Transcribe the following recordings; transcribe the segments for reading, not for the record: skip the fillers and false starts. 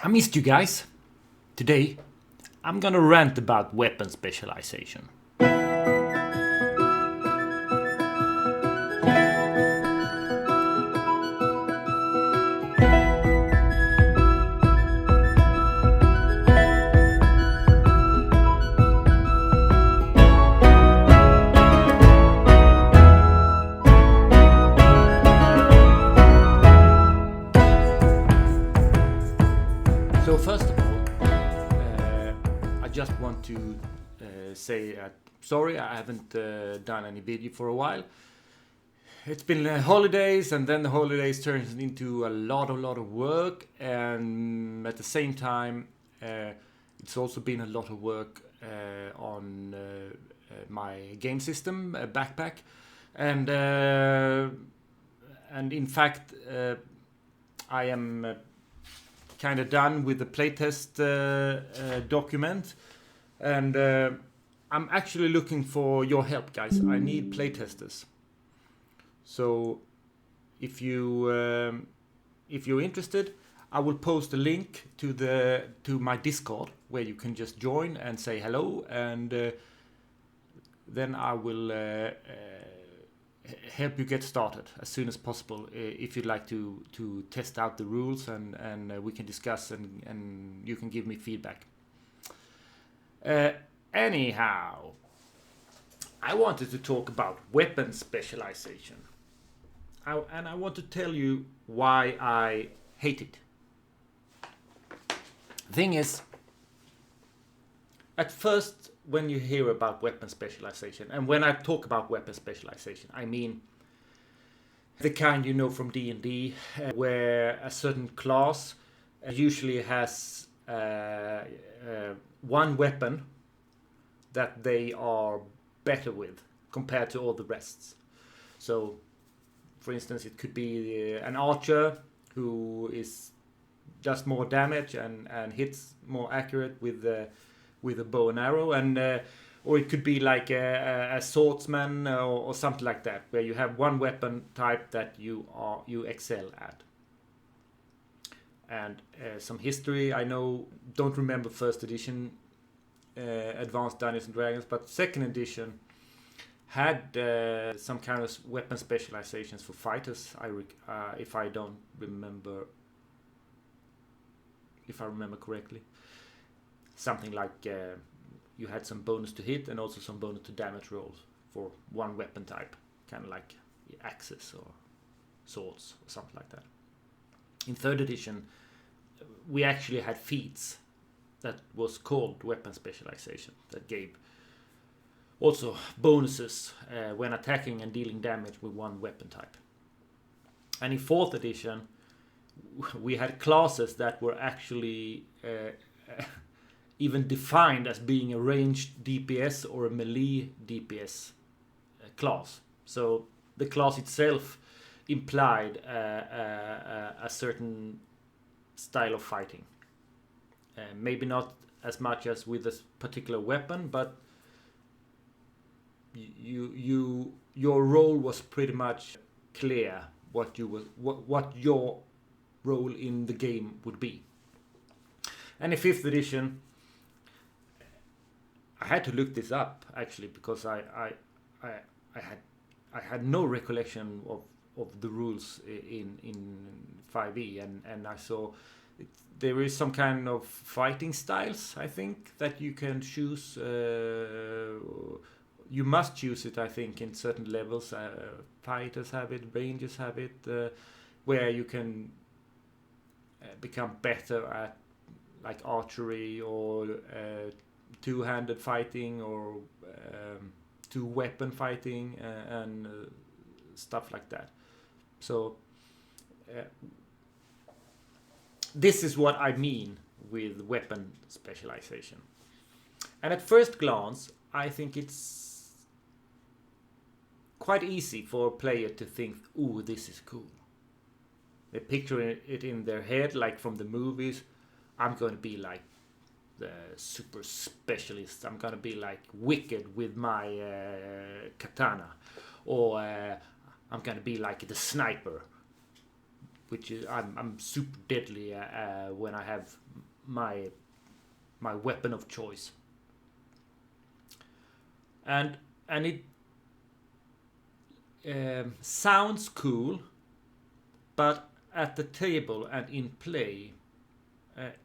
missed you guys. Today, I'm gonna rant about weapon specialization. So first of all, I just want to say sorry I haven't done any video for a while. It's been holidays, and then the holidays turns into a lot of work, and at the same time it's also been a lot of work on my game system backpack, and in fact I am kind of done with the playtest document, and I'm actually looking for your help, guys. I need playtesters. So if you're interested, I will post a link to my Discord where you can just join and say hello, and then I will help you get started as soon as possible if you'd like to test out the rules, and we can discuss, and you can give me feedback. Anyhow, I wanted to talk about weapon specialization, and I want to tell you why I hate it. Thing is, at first, when you hear about weapon specialization, and when I talk about weapon specialization, I mean the kind you know from D&D, where a certain class usually has one weapon that they are better with compared to all the rests. So, for instance, it could be an archer who does more damage and hits more accurate with a bow and arrow, and or it could be like a swordsman or something like that, where you have one weapon type that you excel at. And some history, I know, don't remember first edition Advanced Dungeons and Dragons, but second edition had some kind of weapon specializations for fighters. If I remember correctly, something like you had some bonus to hit and also some bonus to damage rolls for one weapon type, kind of like axes or swords or something like that. In third edition, we actually had feats that was called weapon specialization that gave also bonuses when attacking and dealing damage with one weapon type. And in fourth edition, we had classes that were actually even defined as being a ranged DPS or a melee DPS class. So the class itself implied a certain style of fighting. Maybe not as much as with a particular weapon, but your role was pretty much clear what your role in the game would be. And in fifth edition, I had to look this up actually, because I had no recollection of the rules in 5e, and I saw there is some kind of fighting styles, I think, that you can choose. You must choose it, I think, in certain levels. Fighters have it, rangers have it, where you can become better at like archery or two-handed fighting or two-weapon fighting and stuff like that. So this is what I mean with weapon specialization. And at first glance, I think it's quite easy for a player to think, "Ooh, this is cool." They picture it in their head, like from the movies. I'm going to be like the super specialist. I'm going to be like Wicked with my katana. Or I'm going to be like the sniper. which is I'm super deadly when I have my weapon of choice, and it sounds cool, but at the table and in play,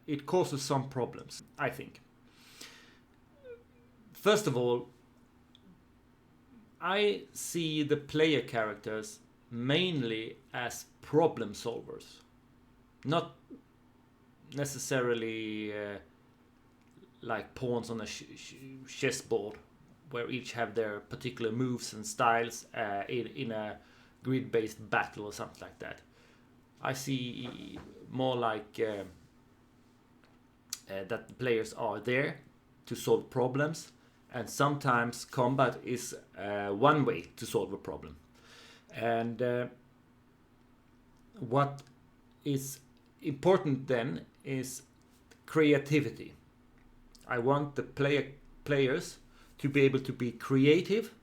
it causes some problems, I think. First of all, I see the player characters mainly as problem solvers, not necessarily like pawns on a chessboard, where each have their particular moves and styles in a grid-based battle or something like that. I see more like that the players are there to solve problems, and sometimes combat is one way to solve a problem. And what is important then is creativity. I want the players to be able to be creative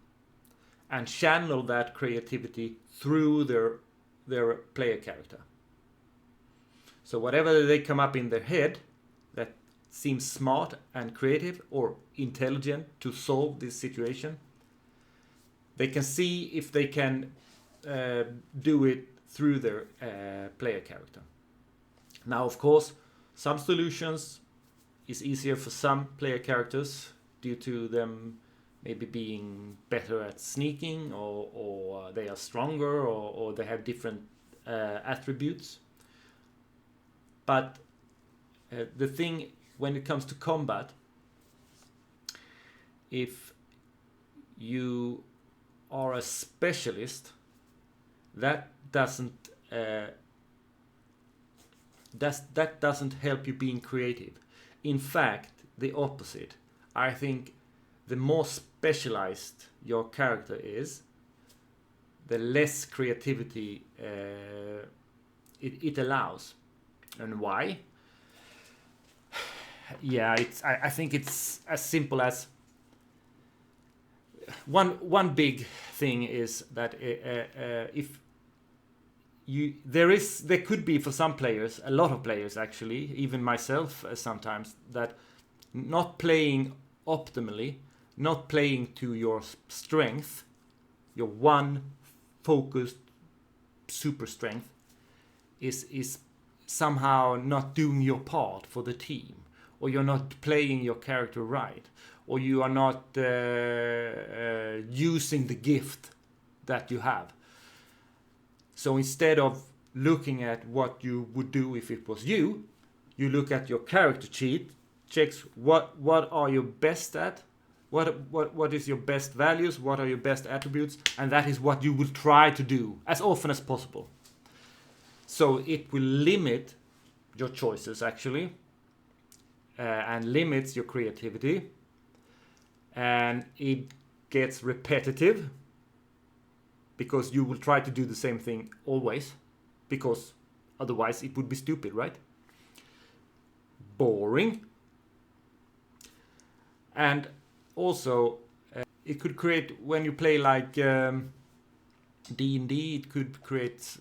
and channel that creativity through their player character. So whatever they come up in their head that seems smart and creative or intelligent to solve this situation, they can see if they can do it through their player character. Now, of course, some solutions is easier for some player characters due to them maybe being better at sneaking, or they are stronger, or they have different attributes. But the thing when it comes to combat, if you are a specialist, that doesn't help you being creative. In fact, the opposite. I think the more specialized your character is, the less creativity it allows. And why? Yeah, I think it's as simple as one big thing is that if there could be for some players, a lot of players actually, even myself sometimes, that not playing optimally, not playing to your strength, your one focused super strength, is somehow not doing your part for the team, or you're not playing your character right, or you are not using the gift that you have. So instead of looking at what you would do if it was you look at your character sheet, checks what are you best at, what is your best values, what are your best attributes, and that is what you will try to do as often as possible. So it will limit your choices actually, and limits your creativity, and it gets repetitive because you will try to do the same thing always, because otherwise it would be stupid, right? Boring. And also it could create, when you play like D&D, it could create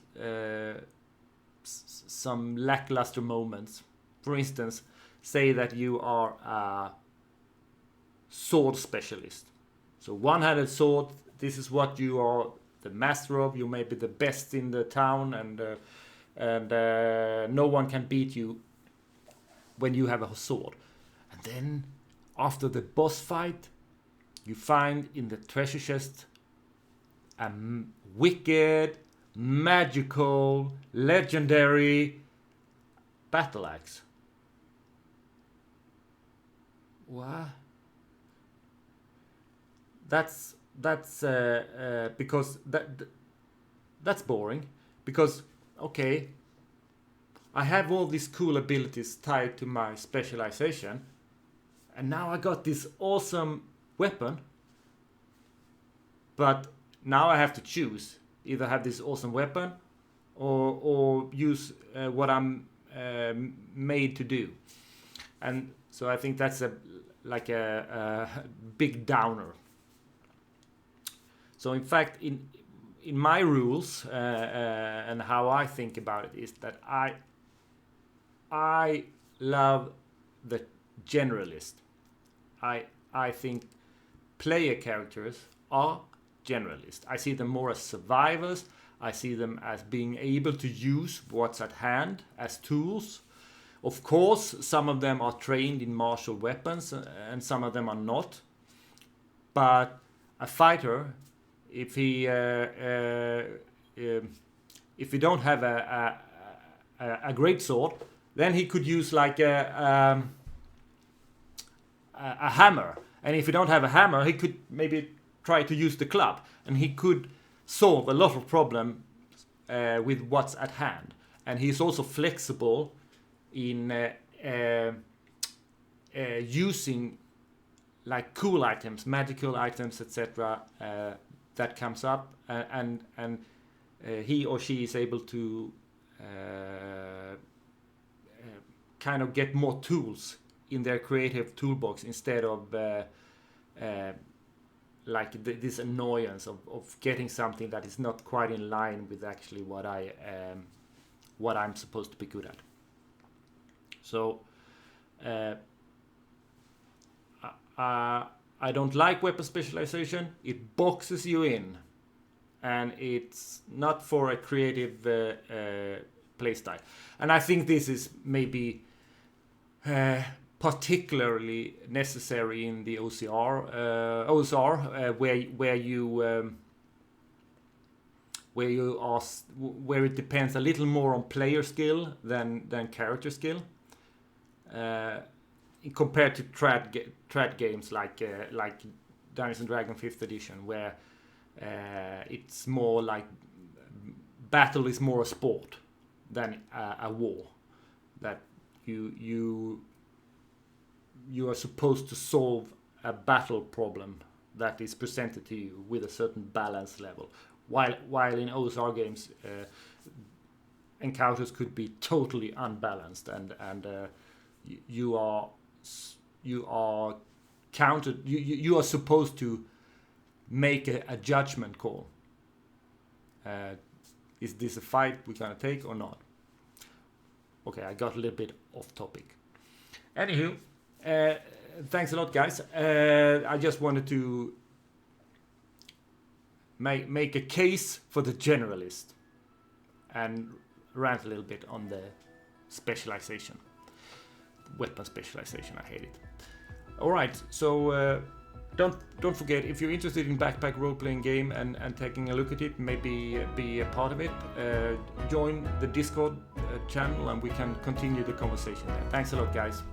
some lackluster moments. For instance, say that you are a sword specialist. So one-handed sword, this is what you are the master of. You may be the best in the town, and no one can beat you when you have a sword. And then after the boss fight, you find in the treasure chest a wicked, magical, legendary battle axe. What? That's because that's boring. Because okay, I have all these cool abilities tied to my specialization, and now I got this awesome weapon. But now I have to choose: either have this awesome weapon, or use what I'm made to do. And so I think that's a big downer. So in fact, in my rules and how I think about it is that I love the generalist. I think player characters are generalist. I see them more as survivors. I see them as being able to use what's at hand as tools. Of course, some of them are trained in martial weapons and some of them are not. But a fighter, if he don't have a great sword, then he could use like a hammer. And if he don't have a hammer, he could maybe try to use the club, and he could solve a lot of problems with what's at hand. And he's also flexible in using like cool items, magical items, etc. That comes up, and he or she is able to kind of get more tools in their creative toolbox instead of like this annoyance of getting something that is not quite in line with actually what I'm supposed to be good at. So I don't like weapon specialization. It boxes you in, and it's not for a creative playstyle. And I think this is maybe particularly necessary in the OSR, where it depends a little more on player skill than character skill, compared to trad games like Dungeons and Dragons 5th edition, where it's more like battle is more a sport than a war. That you are supposed to solve a battle problem that is presented to you with a certain balance level. While in OSR games, encounters could be totally unbalanced, and you are counted. You are supposed to make a judgment call. Is this a fight we're gonna take or not? Okay, I got a little bit off topic. Anywho, thanks a lot, guys. I just wanted to make a case for the generalist and rant a little bit on the specialization, weapon specialization. I hate it. All right, so don't forget, if you're interested in backpack role-playing game and taking a look at it, maybe be a part of it, join the Discord channel and we can continue the conversation there. Thanks a lot, guys.